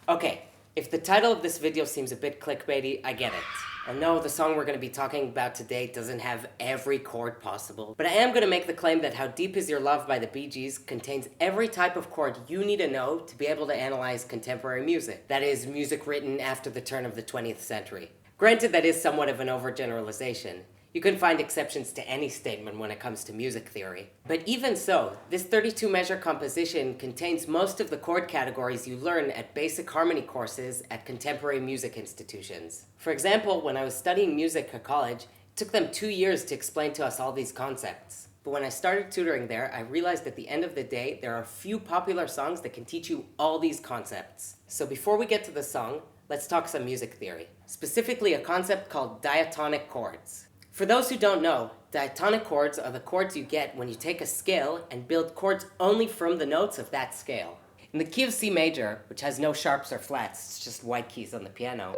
Okay, if the title of this video seems a bit clickbaity, I get it. And no, the song we're going to be talking about today doesn't have every chord possible. But I am going to make the claim that How Deep Is Your Love by the Bee Gees contains every type of chord you need to know to be able to analyze contemporary music. That is, music written after the turn of the 20th century. Granted, that is somewhat of an overgeneralization. You can find exceptions to any statement when it comes to music theory. But even so, this 32-measure composition contains most of the chord categories you learn at basic harmony courses at contemporary music institutions. For example, when I was studying music at college, it took them 2 years to explain to us all these concepts. But when I started tutoring there, I realized at the end of the day, there are a few popular songs that can teach you all these concepts. So before we get to the song, let's talk some music theory. Specifically, a concept called diatonic chords. For those who don't know, diatonic chords are the chords you get when you take a scale and build chords only from the notes of that scale. In the key of C major, which has no sharps or flats, it's just white keys on the piano,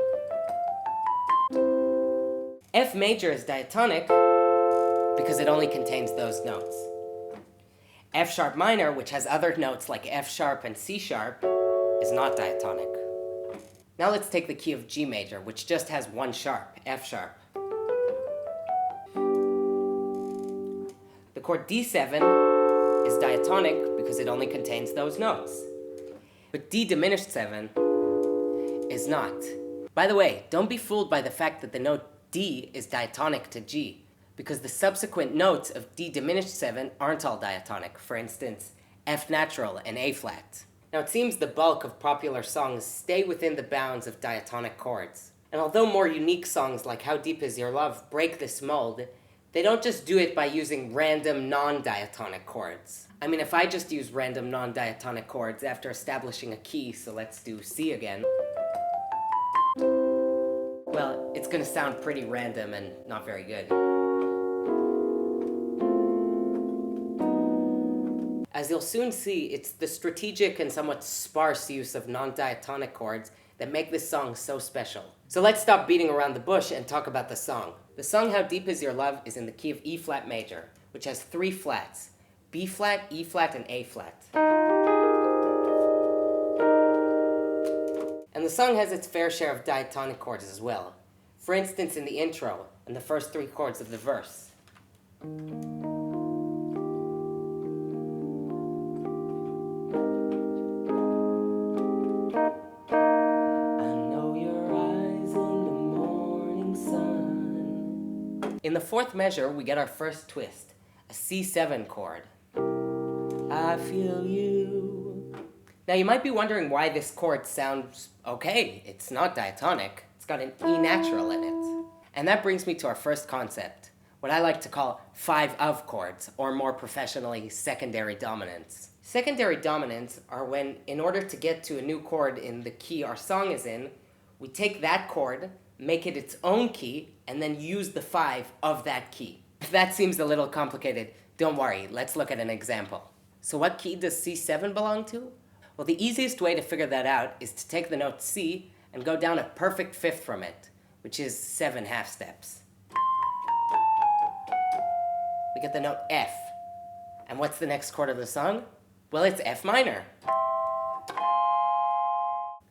F major is diatonic because it only contains those notes. F sharp minor, which has other notes like F sharp and C sharp, is not diatonic. Now let's take the key of G major, which just has one sharp, F sharp. The chord D7 is diatonic because it only contains those notes. But D diminished 7 is not. By the way, don't be fooled by the fact that the note D is diatonic to G, because the subsequent notes of D diminished 7 aren't all diatonic. For instance, F natural and A flat. Now it seems the bulk of popular songs stay within the bounds of diatonic chords. And although more unique songs like How Deep Is Your Love break this mold, they don't just do it by using random non-diatonic chords. I mean, if I just use random non-diatonic chords after establishing a key, so let's do C again, well, it's gonna sound pretty random and not very good. As you'll soon see, it's the strategic and somewhat sparse use of non-diatonic chords that make this song so special. So let's stop beating around the bush and talk about the song. The song How Deep Is Your Love is in the key of E flat major, which has 3 flats, B flat, E flat, and A flat. And the song has its fair share of diatonic chords as well. For instance, in the intro, and the first 3 chords of the verse. In the 4th measure, we get our first twist, a C7 chord. I feel you. Now you might be wondering why this chord sounds okay. It's not diatonic. It's got an E natural in it. And that brings me to our first concept, what I like to call 5 of chords, or more professionally, secondary dominants. Secondary dominants are when, in order to get to a new chord in the key our song is in, we take that chord, make it its own key, and then use the 5 of that key. If that seems a little complicated, don't worry, let's look at an example. So what key does C7 belong to? Well, the easiest way to figure that out is to take the note C and go down a perfect fifth from it, which is 7 half steps. We get the note F. And what's the next chord of the song? Well, it's F minor.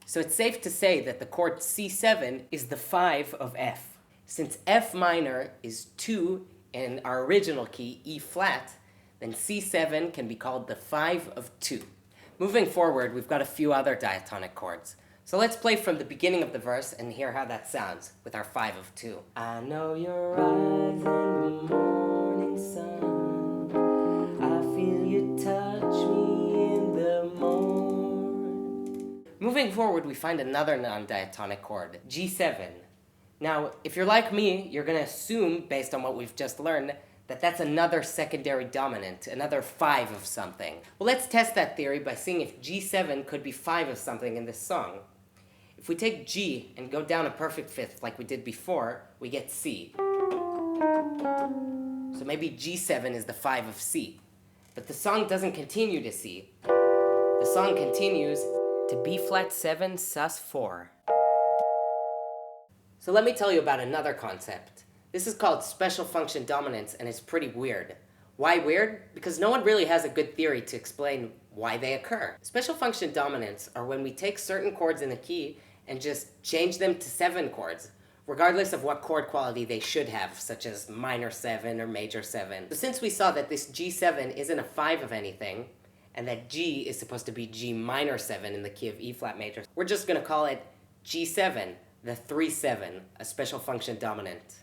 So it's safe to say that the chord C7 is the 5 of F. Since F minor is 2 in our original key, E flat, then C7 can be called the 5 of 2. Moving forward, we've got a few other diatonic chords. So let's play from the beginning of the verse and hear how that sounds with our 5 of 2. I know your eyes in the morning sun. I feel you touch me in the morn. Moving forward, we find another non-diatonic chord, G7. Now, if you're like me, you're going to assume, based on what we've just learned, that that's another secondary dominant, another 5 of something. Well, let's test that theory by seeing if G7 could be 5 of something in this song. If we take G and go down a perfect fifth like we did before, we get C. So maybe G7 is the 5 of C. But the song doesn't continue to C. The song continues to B flat 7 sus 4. So let me tell you about another concept. This is called special function dominance, and it's pretty weird. Why weird? Because no one really has a good theory to explain why they occur. Special function dominants are when we take certain chords in a key and just change them to 7 chords, regardless of what chord quality they should have, such as minor 7 or major 7. So since we saw that this G7 isn't a 5 of anything, and that G is supposed to be G minor 7 in the key of E flat major, we're just going to call it G7, the 3-7, a special function dominant.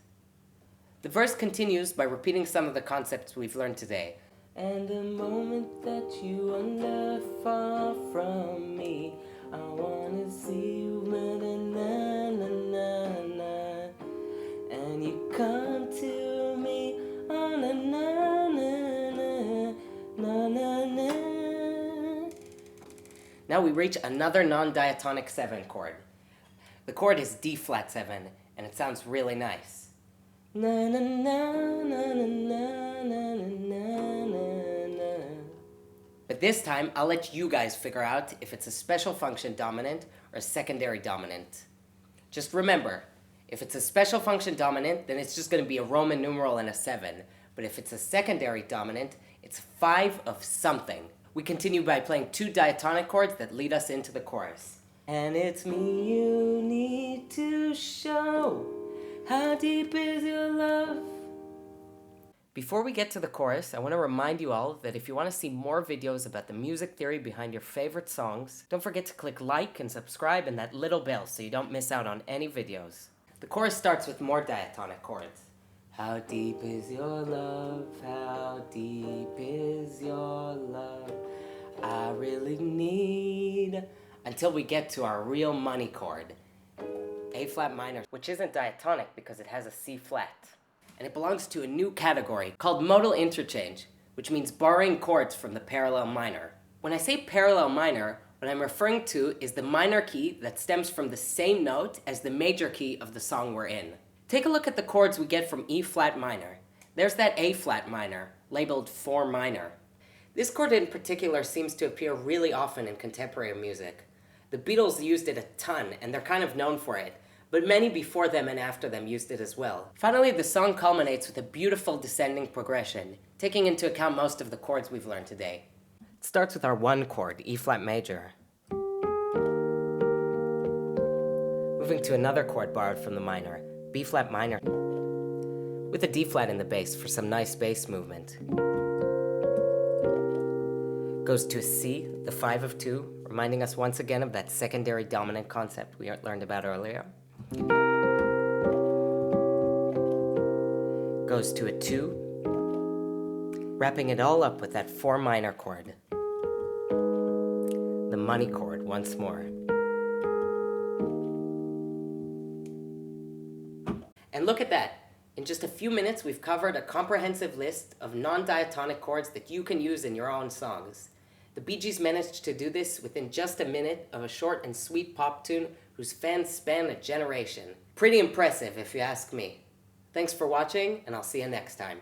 The verse continues by repeating some of the concepts we've learned today. And the moment that you wander far from me, I wanna see you, na na na na, and you come to me, oh na na na na na na. Now we reach another non-diatonic 7 chord. The chord is D flat 7, and it sounds really nice. Na na na na na na na na na. But this time, I'll let you guys figure out if it's a special function dominant or a secondary dominant. Just remember, if it's a special function dominant, then it's just going to be a Roman numeral and a 7. But if it's a secondary dominant, it's 5 of something. We continue by playing 2 diatonic chords that lead us into the chorus. And it's me you need to show. How deep is your love? Before we get to the chorus, I want to remind you all that if you want to see more videos about the music theory behind your favorite songs, don't forget to click like and subscribe and that little bell so you don't miss out on any videos. The chorus starts with more diatonic chords. How deep is your love? How deep is your love? I really need... Until we get to our real money chord, A flat minor, which isn't diatonic because it has a C flat. And it belongs to a new category called Modal Interchange, which means borrowing chords from the parallel minor. When I say parallel minor, what I'm referring to is the minor key that stems from the same note as the major key of the song we're in. Take a look at the chords we get from E flat minor. There's that A flat minor, labeled 4 minor. This chord in particular seems to appear really often in contemporary music. The Beatles used it a ton, and they're kind of known for it, but many before them and after them used it as well. Finally, the song culminates with a beautiful descending progression, taking into account most of the chords we've learned today. It starts with our 1 chord, E flat major. Moving to another chord borrowed from the minor, B flat minor, with a D flat in the bass for some nice bass movement. Goes to a C, the 5 of 2, reminding us once again of that secondary dominant concept we learned about earlier. Goes to a 2, wrapping it all up with that 4 minor chord. The money chord once more. And look at that! In just a few minutes, we've covered a comprehensive list of non-diatonic chords that you can use in your own songs. The Bee Gees managed to do this within just a minute of a short and sweet pop tune whose fans span a generation. Pretty impressive, if you ask me. Thanks for watching, and I'll see you next time.